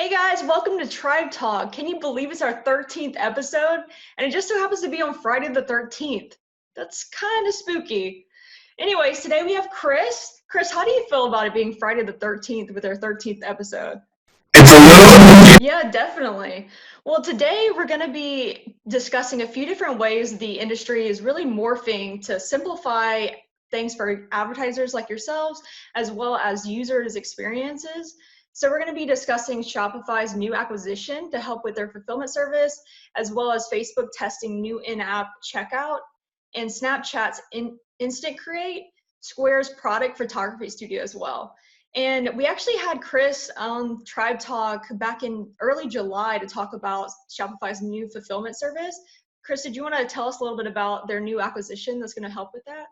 Hey guys, welcome to Tribe Talk. Can you believe it's our 13th episode? And it just so happens to be on Friday the 13th. That's kind of spooky. Anyways, today we have Chris. Chris, how do you feel about it being Friday the 13th with our 13th episode? It's a little. Yeah, definitely. Well, today we're going to be discussing a few different ways the industry is really morphing to simplify things for advertisers like yourselves, as well as users' experiences. So we're going to be discussing Shopify's new acquisition to help with their fulfillment service, as well as Facebook testing new in-app checkout, and Snapchat's Instant Create, Square's product photography studio as well. And we actually had Chris on Tribe Talk back in early July to talk about Shopify's new fulfillment service. Chris, did you want to tell us a little bit about their new acquisition that's going to help with that?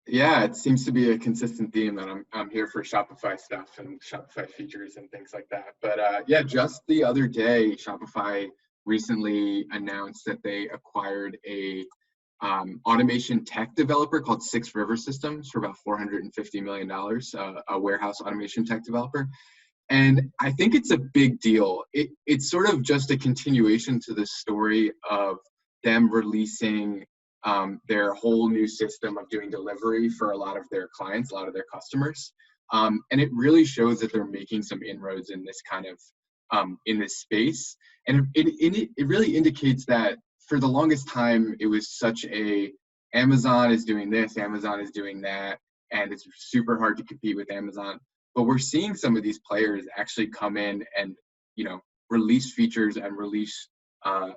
Yeah, it seems to be a consistent theme that I'm here for Shopify stuff and Shopify features and things like that. But yeah, just the other day, Shopify recently announced that they acquired a automation tech developer called 6 River Systems for about $450 million, a warehouse automation tech developer. And I think it's a big deal. It's sort of just a continuation to the story of them releasing their whole new system of doing delivery for a lot of their clients, a lot of their customers. And it really shows that they're making some inroads in this kind of, in this space. And it really indicates that for the longest time, it was such a, Amazon is doing this, Amazon is doing that, and it's super hard to compete with Amazon. But we're seeing some of these players actually come in and, release features and release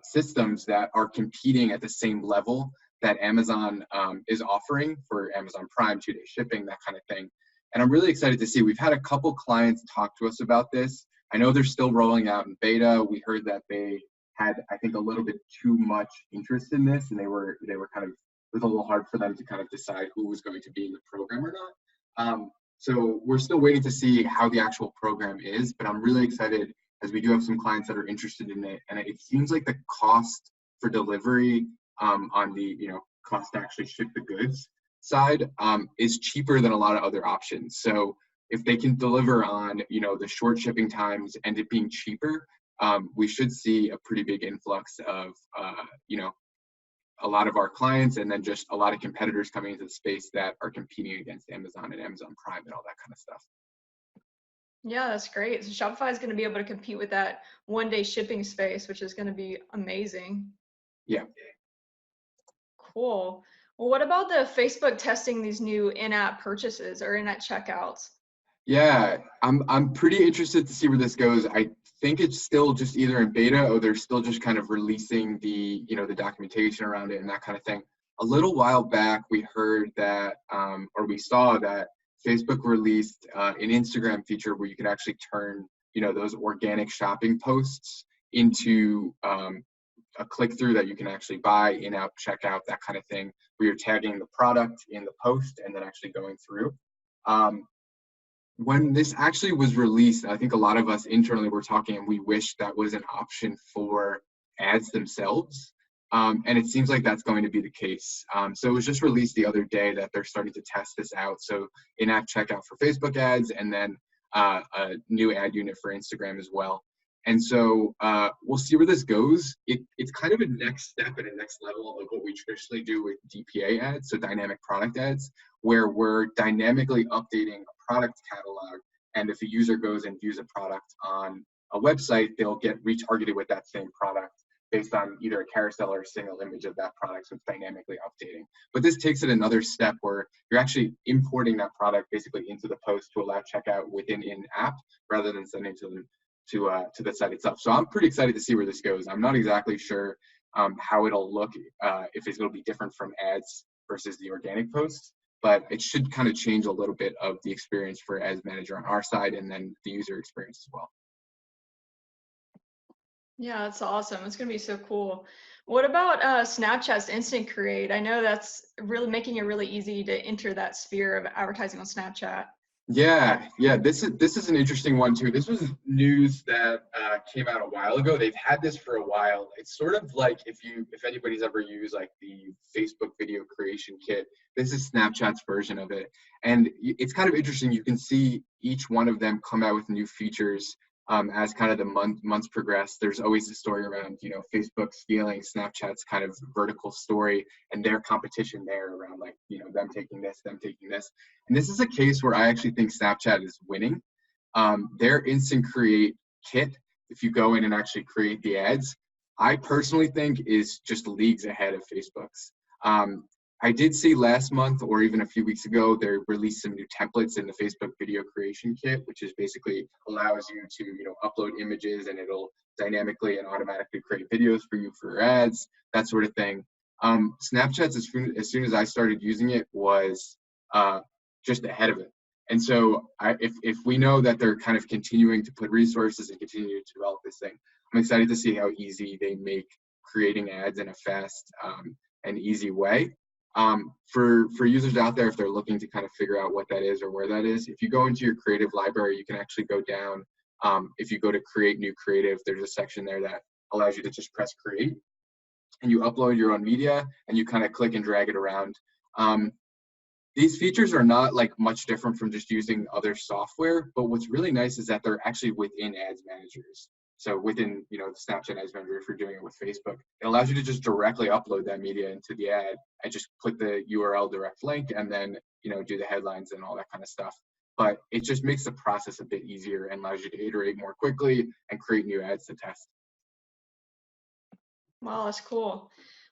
systems that are competing at the same level that Amazon is offering for Amazon Prime, 2-day shipping, that kind of thing. And I'm really excited to see. We've had a couple clients talk to us about this. I know they're still rolling out in beta. We heard that they had, I think, a little bit too much interest in this, and they were kind of, it was a little hard for them to kind of decide who was going to be in the program or not. So we're still waiting to see how the actual program is, but I'm really excited as we do have some clients that are interested in it. And it seems like the cost for delivery on the cost to actually ship the goods side is cheaper than a lot of other options. So if they can deliver on the short shipping times and it being cheaper, we should see a pretty big influx of a lot of our clients, and then just a lot of competitors coming into the space that are competing against Amazon and Amazon Prime and all that kind of stuff. Yeah, that's great. So Shopify is going to be able to compete with that 1-day shipping space, which is going to be amazing. Yeah. Cool. Well, what about the Facebook testing these new in-app purchases or in-app checkouts? Yeah, I'm pretty interested to see where this goes. I think it's still just either in beta or they're still just kind of releasing the the documentation around it and that kind of thing. A little while back, we heard that or we saw that Facebook released an Instagram feature where you could actually turn those organic shopping posts into a click-through that you can actually buy, in-app checkout, that kind of thing, where you're tagging the product in the post and then actually going through. When this actually was released, I think a lot of us internally were talking and we wish that was an option for ads themselves. And it seems like that's going to be the case. So it was just released the other day that they're starting to test this out. So in-app checkout for Facebook ads, and then a new ad unit for Instagram as well. And so we'll see where this goes. It's kind of a next step and a next level of what we traditionally do with DPA ads, so dynamic product ads, where we're dynamically updating a product catalog. And if a user goes and views a product on a website, they'll get retargeted with that same product based on either a carousel or a single image of that product, so it's dynamically updating. But this takes it another step where you're actually importing that product basically into the post to allow checkout within in-app rather than sending to them to the site itself. So I'm pretty excited to see where this goes. I'm not exactly sure how it'll look, if it's going to be different from ads versus the organic posts, but it should kind of change a little bit of the experience for Ads Manager on our side, and then the user experience as well. Yeah, that's awesome. It's going to be so cool. What about Snapchat's Instant Create? I know that's really making it really easy to enter that sphere of advertising on Snapchat. Yeah. This is an interesting one too. This was news that came out a while ago. They've had this for a while. It's sort of like if anybody's ever used like the Facebook video creation kit, this is Snapchat's version of it. And it's kind of interesting. You can see each one of them come out with new features as kind of the months progress. There's always a story around, you know, Facebook stealing Snapchat's kind of vertical story and their competition there around, like, you know, them taking this. And this is a case where I actually think Snapchat is winning. Their instant create kit, if you go in and actually create the ads, I personally think is just leagues ahead of Facebook's. I did see last month, or even a few weeks ago, they released some new templates in the Facebook video creation kit, which is basically allows you to, you know, upload images and it'll dynamically and automatically create videos for you for ads, that sort of thing. Snapchat's, as soon as I started using it, was just ahead of it. And so if we know that they're kind of continuing to put resources and continue to develop this thing, I'm excited to see how easy they make creating ads in a fast and easy way. For users out there, if they're looking to kind of figure out what that is or where that is, if you go into your creative library, you can actually go down. If you go to create new creative, there's a section there that allows you to just press create, and you upload your own media, and you kind of click and drag it around. These features are not like much different from just using other software, but what's really nice is that they're actually within ads managers. So within, you know, the Snapchat ads manager, if you're doing it with Facebook, it allows you to just directly upload that media into the ad and just put the URL direct link and then, you know, do the headlines and all that kind of stuff. But it just makes the process a bit easier and allows you to iterate more quickly and create new ads to test. Wow, that's cool.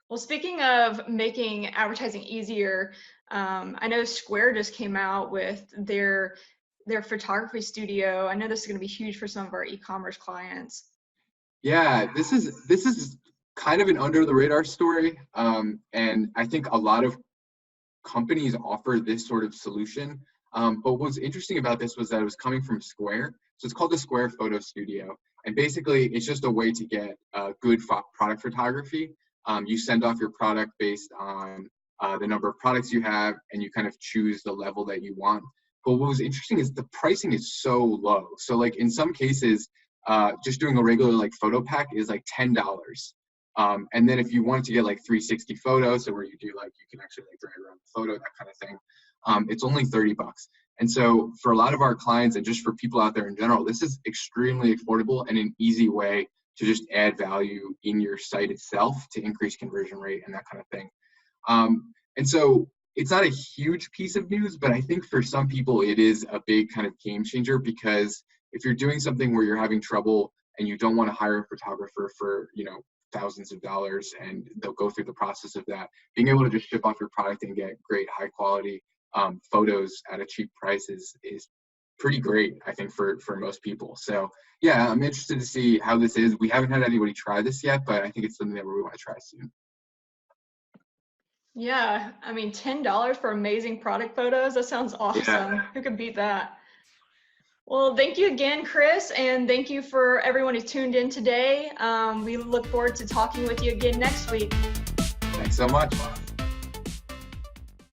Well, speaking of making advertising easier, I know Square just came out with their photography studio. I know this is going to be huge for some of our e-commerce clients. Yeah, this is kind of an under the radar story, and I think a lot of companies offer this sort of solution. But what's interesting about this was that it was coming from Square. So it's called the Square Photo Studio, and basically it's just a way to get good product photography. You send off your product based on the number of products you have, and you kind of choose the level that you want. But what was interesting is the pricing is so low. So like in some cases, just doing a regular like photo pack is like $10. And then if you wanted to get like 360 photos, so where you do like, you can actually like drag around the photo, that kind of thing, it's only $30. And so for a lot of our clients and just for people out there in general, this is extremely affordable and an easy way to just add value in your site itself to increase conversion rate and that kind of thing. And so it's not a huge piece of news, but I think for some people it is a big kind of game changer, because if you're doing something where you're having trouble and you don't want to hire a photographer for, you know, thousands of dollars and they'll go through the process of that, being able to just ship off your product and get great high quality photos at a cheap price is pretty great, I think, for most people. So yeah, I'm interested to see how this is. We haven't had anybody try this yet, but I think it's something that we want to try soon. Yeah, I mean, $10 for amazing product photos, that sounds awesome. Yeah. Who could beat that? Well, thank you again, Chris, and thank you for everyone who tuned in today. We look forward to talking with you again next week. Thanks so much.